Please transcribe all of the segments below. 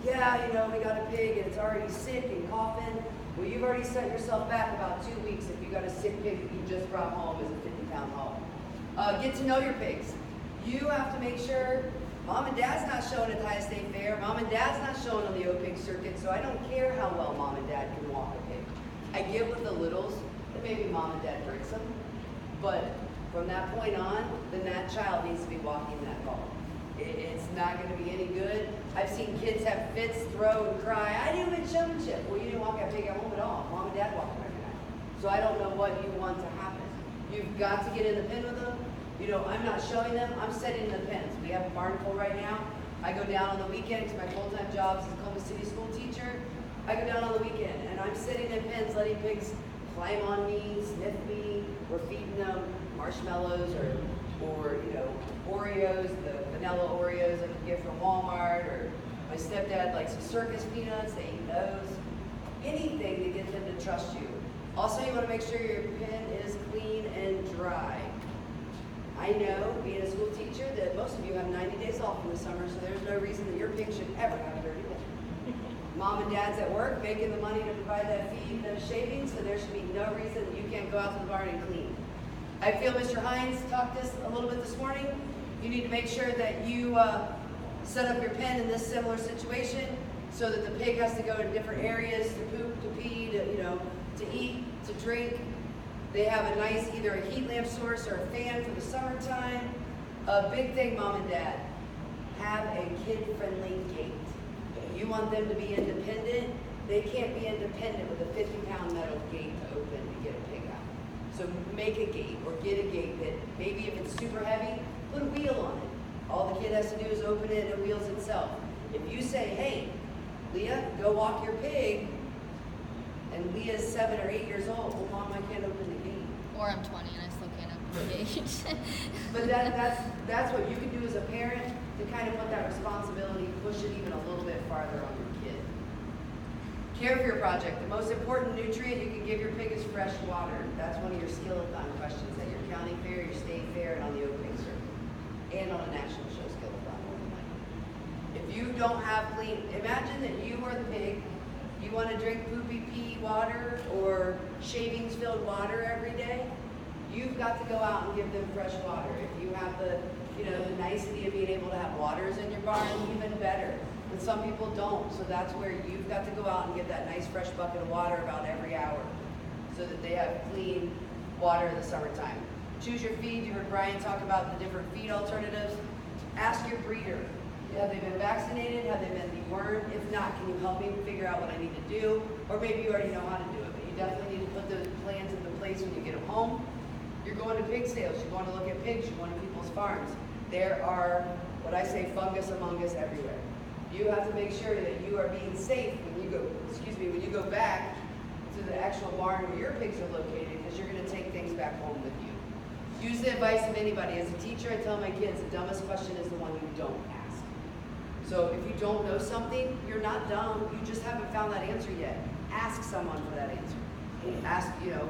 yeah, you know, we got a pig and it's already sick and coughing. Well, you've already set yourself back about 2 weeks if you got a sick pig that you just brought home as a 50-pound haul. Get to know your pigs. You have to make sure mom and dad's not showing at the Ohio State Fair, mom and dad's not showing on the OHPIGS circuit, so I don't care how well mom and dad can walk a pig. I get with the littles that maybe mom and dad breaks them, but from that point on, then that child needs to be walking that ball. It's not going to be any good. I've seen kids have fits, throw, and cry. I didn't win showmanship. Well, you didn't walk that pig at home at all. Mom and dad walked every night. So I don't know what you want to happen. You've got to get in the pen with them. You know, I'm not showing them. I'm setting the pens. We have a barn full right now. I go down on the weekend because my full-time job is a Oklahoma City school teacher. I go down on the weekend and I'm sitting in pens, letting pigs climb on me, sniff me. We're feeding them marshmallows or you know, Oreos, the vanilla Oreos I can get from Walmart, or my stepdad likes the circus peanuts, they eat those. Anything to get them to trust you. Also, you want to make sure your pen is clean and dry. I know, being a school teacher, that most of you have 90 days off in the summer, so there's no reason that your pig should ever have a dirty pen. Mom and dad's at work making the money to provide that feed and those shavings, so there should be no reason that you can't go out to the barn and clean. I feel Mr. Hines talked this a little bit this morning. You need to make sure that you set up your pen in this similar situation so that the pig has to go to different areas to poop, to pee, to, you know, to eat, to drink. They have a nice, either a heat lamp source or a fan for the summertime. A big thing, mom and dad, have a kid-friendly gate. You want them to be independent. They can't be independent with a 50-pound metal gate to open to get a pig out. So make a gate or get a gate that maybe if it's super heavy, put a wheel on it. All the kid has to do is open it and it wheels itself. If you say, hey, Leah, go walk your pig, and Leah's 7 or 8 years old, well, mom, I can't open the gate. Or I'm 20 and I still can't open the gate. But that's what you can do as a parent to kind of put that responsibility, push it even a little bit farther on your kid. Care for your project. The most important nutrient you can give your pig is fresh water. That's one of your skill-a-thon questions at your county fair, your state fair, and on the OHPIGS circuit, and on a national show skill-a-thon. If you don't have clean, imagine that you are the pig. You want to drink poopy pee water or shavings-filled water every day. You've got to go out and give them fresh water. If you have the, you know, the nicety of being able to have waters in your barn, even better. But some people don't, so that's where you've got to go out and get that nice fresh bucket of water about every hour so that they have clean water in the summertime. Choose your feed. You heard Brian talk about the different feed alternatives. Ask your breeder. Have they been vaccinated? Have they been dewormed? If not, can you help me figure out what I need to do? Or maybe you already know how to do it, but you definitely need to put those plans into place when you get them home. You're going to pig sales. You're going to look at pigs. You're going to people's farms. There are, what I say, fungus among us everywhere. You have to make sure that you are being safe when you go, when you go back to the actual barn where your pigs are located, because you're going to take things back home with you. Use the advice of anybody. As a teacher, I tell my kids the dumbest question is the one you don't ask. So if you don't know something, you're not dumb. You just haven't found that answer yet. Ask someone for that answer. Ask, you know,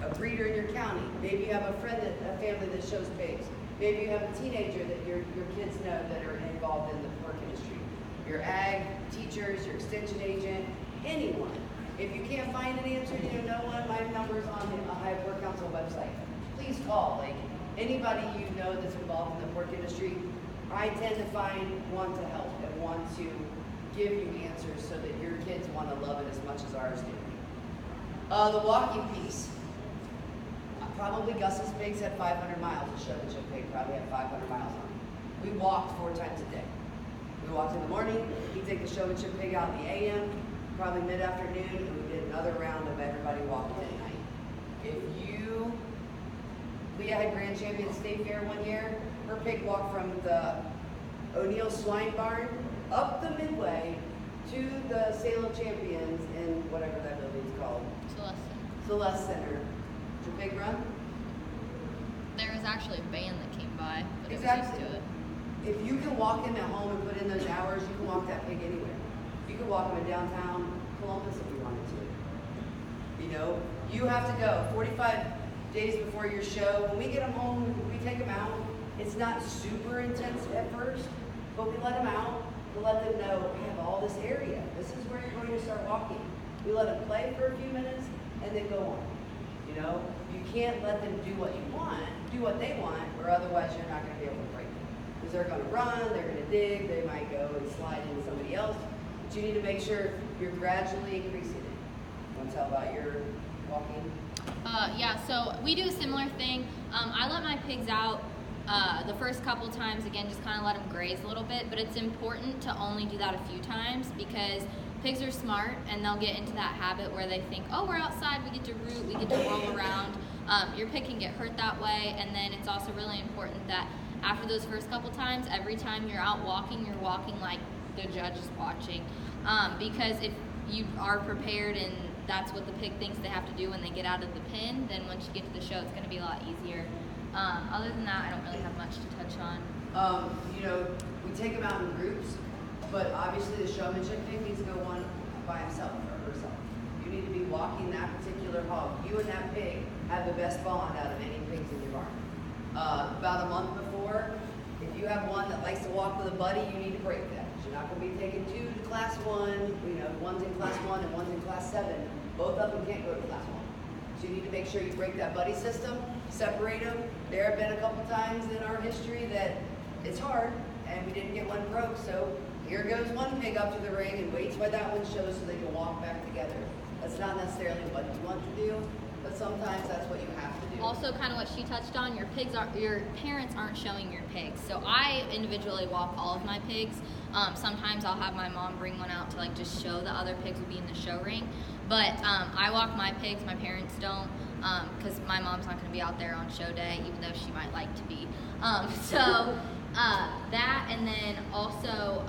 a breeder in your county. Maybe you have a friend, a family that shows pigs. Maybe you have a teenager that your kids know that are involved in the pork industry. Your ag teachers, your extension agent, anyone. If you can't find an answer, you know what? My number's on the Ohio Pork Council website. Please call. Like anybody you know that's involved in the pork industry, I tend to want to help and want to give you answers so that your kids want to love it as much as ours do. The walking piece. Probably Gus's pigs had 500 miles. The Showmanship pig probably had 500 miles on it. We walked 4 times a day. We walked in the morning, he'd take the Showmanship pig out in the AM, probably mid-afternoon, and we did another round of everybody walking at night. Leah had Grand Champion State Fair one year. Her pig walked from the O'Neill Swine Barn up the Midway to the Sale of Champions in whatever that building's called. Celeste Center. Did your pig run? There was actually a band that came by, but Exactly. it was used to it. If you can walk in at home and put in those hours, you can walk that pig anywhere. You can walk him in downtown Columbus if you wanted to. You know, you have to go 45 days before your show. When we get them home, we take them out. It's not super intense at first, but we let them out. to let them know, I have all this area. This is where you're going to start walking. We let them play for a few minutes and then go on. You know, you can't let them do what you want, do what they want, or otherwise you're not going to be able to break them. Because they're going to run, they're going to dig, they might go and slide into somebody else. But you need to make sure you're gradually increasing it. Want to tell about your walking? Yeah, so we do a similar thing. I let my pigs out the first couple times, again, just kind of let them graze a little bit, but it's important to only do that a few times because pigs are smart and they'll get into that habit where they think, oh, we're outside, we get to root, we get to roll around. Your pig can get hurt that way, and then it's also really important that after those first couple times, every time you're out walking, you're walking like the judge is watching. Because if you are prepared and that's what the pig thinks they have to do when they get out of the pen, then once you get to the show, it's going to be a lot easier. Other than that, I don't really have much to touch on. You know, we take them out in groups, but obviously the showmanship pig needs to go one by himself or herself. You need to be walking that particular hog. You and that pig have the best bond out of any pigs in your barn. About a month before, if you have one that likes to walk with a buddy, you need to break that. You're not going to be taking two to class 1, you know, one's in class 1 and one's in class 7. Both of them can't go to class 1. So you need to make sure you break that buddy system, separate them. There have been a couple times in our history that it's hard and we didn't get one broke. So here goes one pig up to the ring and waits while that one shows so they can walk back together. That's not necessarily what you want to do, but sometimes that's what you have to do. Also, kind of what she touched on, your parents aren't showing your pigs. So I individually walk all of my pigs. Sometimes I'll have my mom bring one out to like just show the other pigs will be in the show ring. But I walk my pigs, my parents don't, because my mom's not going to be out there on show day, even though she might like to be. That, and then also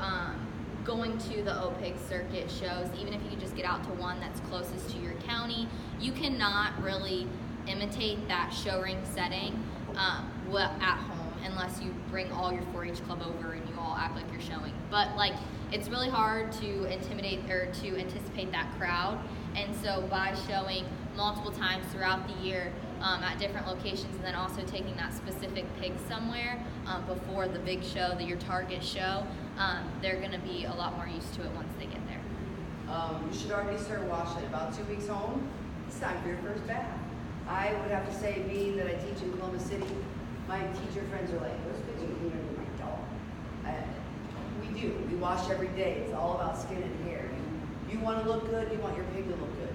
going to the OHPIGS circuit shows, even if you just get out to one that's closest to your county, you cannot really imitate that show ring setting at home unless you bring all your 4-H club over and you all act like you're showing. But like, it's really hard to intimidate or to anticipate that crowd. And so by showing multiple times throughout the year at different locations, and then also taking that specific pig somewhere before the big show, your target show, they're going to be a lot more used to it once they get there. You should already start washing. About 2 weeks home, it's time for your first bath. I would have to say, being that I teach in Columbus City, my teacher friends are like, those pigs are cleaner than my dog. We do. We wash every day. It's all about skin and hair. You want to look good, you want your pig to look good.